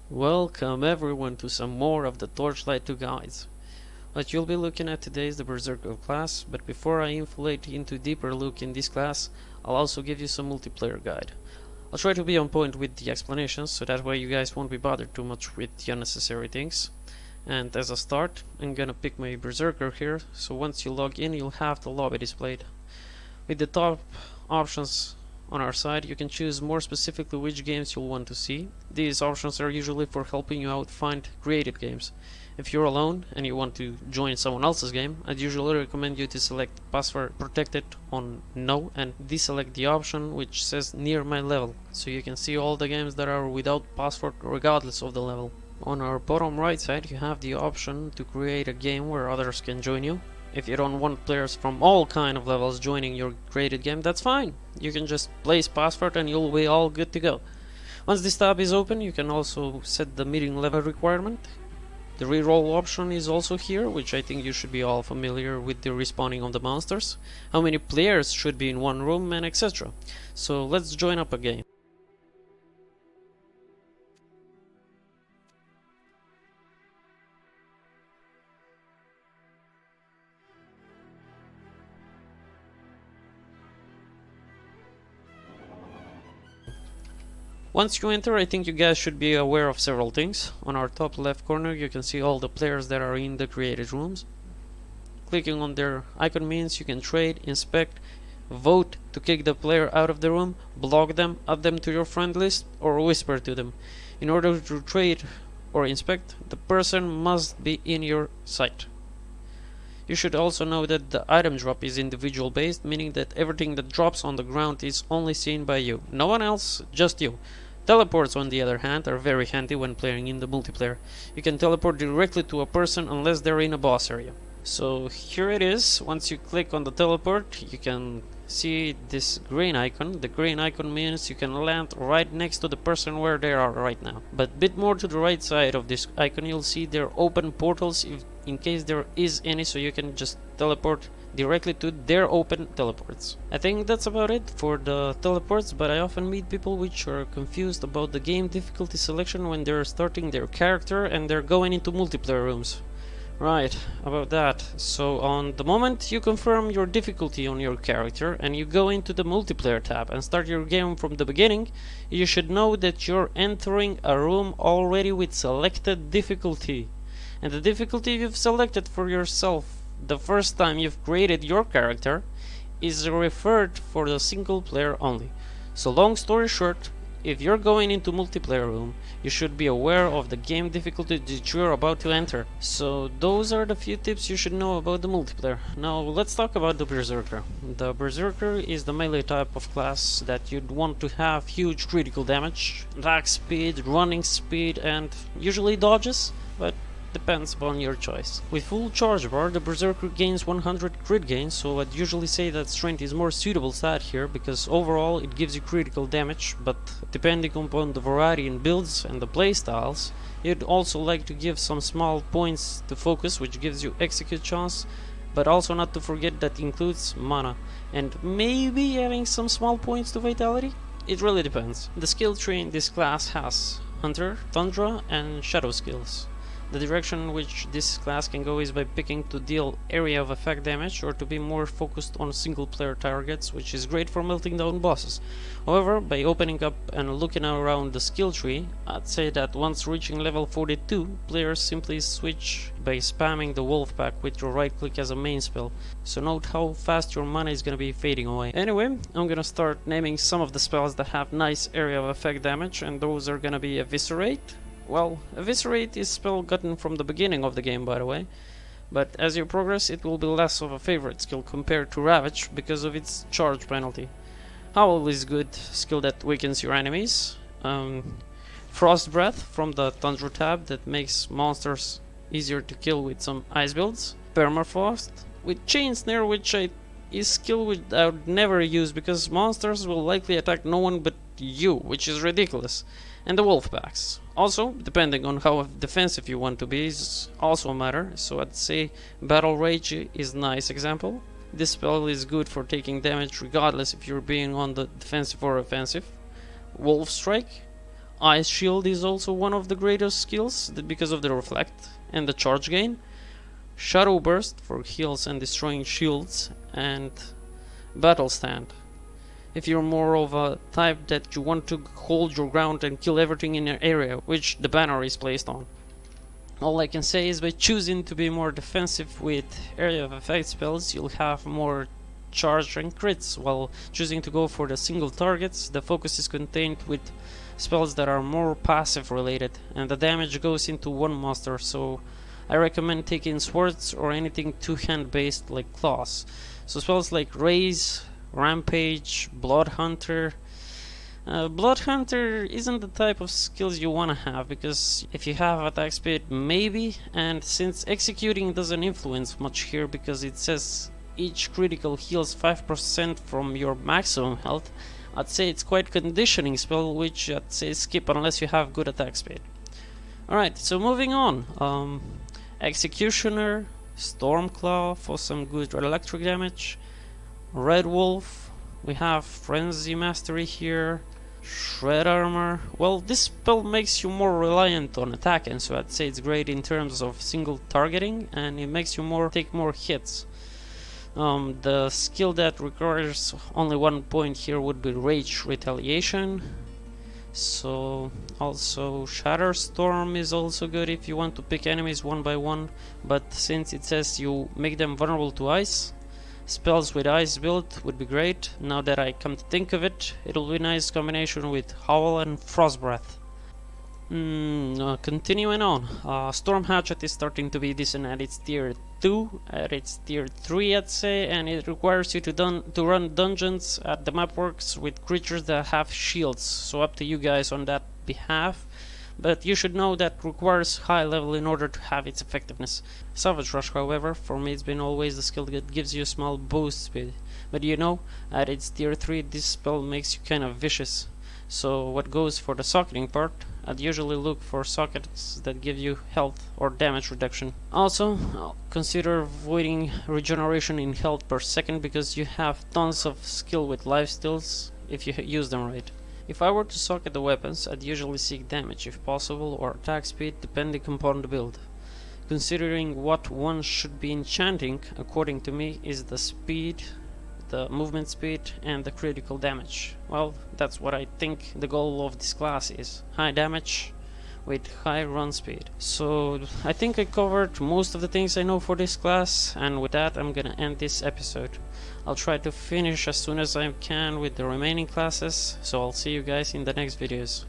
Welcome everyone to some more of the Torchlight 2 guides. What you'll be looking at today is the berserker class, but before I inflate into deeper look in this class, I'll also give you some multiplayer guide. I'll try to be on point with the explanations, so that way you guys won't be bothered too much with the unnecessary things. And as a start, I'm gonna pick my berserker here, so once you log in you'll have the lobby displayed. With the top options on our side, you can choose more specifically which games you'll want to see. These options are usually for helping you out find creative games. If you're alone and you want to join someone else's game, I'd usually recommend you to select password protected on no and deselect the option which says near my level, so you can see all the games that are without password regardless of the level. On our bottom right side you have the option to create a game where others can join you. If you don't want players from all kind of levels joining your created game, that's fine. You can just place password and you'll be all good to go. Once this tab is open, you can also set the meeting level requirement. The reroll option is also here, which I think you should be all familiar with the respawning of the monsters, how many players should be in one room, and etc. So let's join up a game. Once you enter, I think you guys should be aware of several things. On our top left corner you can see all the players that are in the created rooms. Clicking on their icon means you can trade, inspect, vote to kick the player out of the room, block them, add them to your friend list, or whisper to them. In order to trade or inspect, the person must be in your sight. You should also know that the item drop is individual based, meaning that everything that drops on the ground is only seen by you. No one else, just you. Teleports, on the other hand, are very handy when playing in the multiplayer. You can teleport directly to a person unless they're in a boss area. So here it is. Once you click on the teleport, you can see this green icon. The green icon means you can land right next to the person where they are right now. But a bit more to the right side of this icon, you'll see there open portals in case there is any, so you can just teleport directly to their open teleports. I think that's about it for the teleports, but I often meet people which are confused about the game difficulty selection when they're starting their character and they're going into multiplayer rooms. Right, about that. So on the moment you confirm your difficulty on your character and you go into the multiplayer tab and start your game from the beginning, you should know that you're entering a room already with selected difficulty. And the difficulty you've selected for yourself the first time you've created your character is referred for the single player only. So long story short, if you're going into multiplayer room, you should be aware of the game difficulty that you're about to enter. So those are the few tips you should know about the multiplayer. Now let's talk about the berserker. The berserker is the melee type of class that you'd want to have huge critical damage, attack speed, running speed, and usually dodges, but depends upon your choice. With full charge bar, the berserker gains 100 crit gains, so I'd usually say that strength is more suitable stat here because overall it gives you critical damage, but depending upon the variety in builds and the playstyles, you'd also like to give some small points to focus, which gives you execute chance, but also not to forget that includes mana, and maybe having some small points to vitality? It really depends. The skill tree in this class has Hunter, Tundra, and Shadow skills. The direction in which this class can go is by picking to deal area of effect damage or to be more focused on single player targets, which is great for melting down bosses. However, by opening up and looking around the skill tree, I'd say that once reaching level 42, players simply switch by spamming the wolf pack with your right click as a main spell. So note how fast your mana is gonna be fading away. Anyway, I'm gonna start naming some of the spells that have nice area of effect damage, and those are gonna be Eviscerate. Well, Eviscerate is a spell gotten from the beginning of the game, by the way, but as you progress it will be less of a favorite skill compared to Ravage because of its charge penalty. Howl is good skill that weakens your enemies. Frost Breath from the Tundra tab that makes monsters easier to kill with some ice builds. Permafrost with Chain Snare, which is skill which I would never use because monsters will likely attack no one but you, which is ridiculous. And the wolf packs. Also, depending on how defensive you want to be is also a matter, so I'd say Battle Rage is a nice example. This spell is good for taking damage regardless if you're being on the defensive or offensive. Wolf Strike, Ice Shield is also one of the greatest skills because of the reflect and the charge gain. Shadow Burst for heals and destroying shields, and Battle Stand. If you're more of a type that you want to hold your ground and kill everything in your area, which the banner is placed on. All I can say is by choosing to be more defensive with area of effect spells, you'll have more charge and crits, while choosing to go for the single targets, the focus is contained with spells that are more passive related, and the damage goes into one monster, so I recommend taking swords or anything two-hand based like claws. So spells like Raise, Rampage, Blood Hunter. Blood Hunter isn't the type of skills you wanna have, because if you have attack speed, maybe, and since executing doesn't influence much here because it says each critical heals 5% from your maximum health, I'd say it's quite conditioning spell, which I'd say skip unless you have good attack speed. Alright, so moving on. Executioner, Stormclaw for some good electric damage, Red Wolf, we have Frenzy Mastery here, Shred Armor. Well, this spell makes you more reliant on attacking, so I'd say it's great in terms of single targeting, and it makes you take more hits. The skill that requires only 1 point here would be Rage Retaliation. So also Shatter Storm is also good if you want to pick enemies one by one, but since it says you make them vulnerable to ice, spells with ice build would be great. Now that I come to think of it, it'll be a nice combination with Howl and Frost Breath. Continuing on, Storm Hatchet is starting to be decent at its tier 2, at its tier 3 I'd say, and it requires you to run dungeons at the map works with creatures that have shields, so up to you guys on that behalf, but you should know that requires high level in order to have its effectiveness. Savage Rush, however, for me it's been always the skill that gives you a small boost speed, but you know, at its tier 3 this spell makes you kind of vicious. So what goes for the socketing part, I'd usually look for sockets that give you health or damage reduction. Also, consider avoiding regeneration in health per second, because you have tons of skill with lifesteals if you use them right. If I were to socket the weapons, I'd usually seek damage if possible, or attack speed depending upon the build. Considering what one should be enchanting, according to me, is the speed, the movement speed, and the critical damage. Well, that's what I think the goal of this class is. High damage with high run speed. So I think I covered most of the things I know for this class, and with that I'm gonna end this episode. I'll try to finish as soon as I can with the remaining classes, so I'll see you guys in the next videos.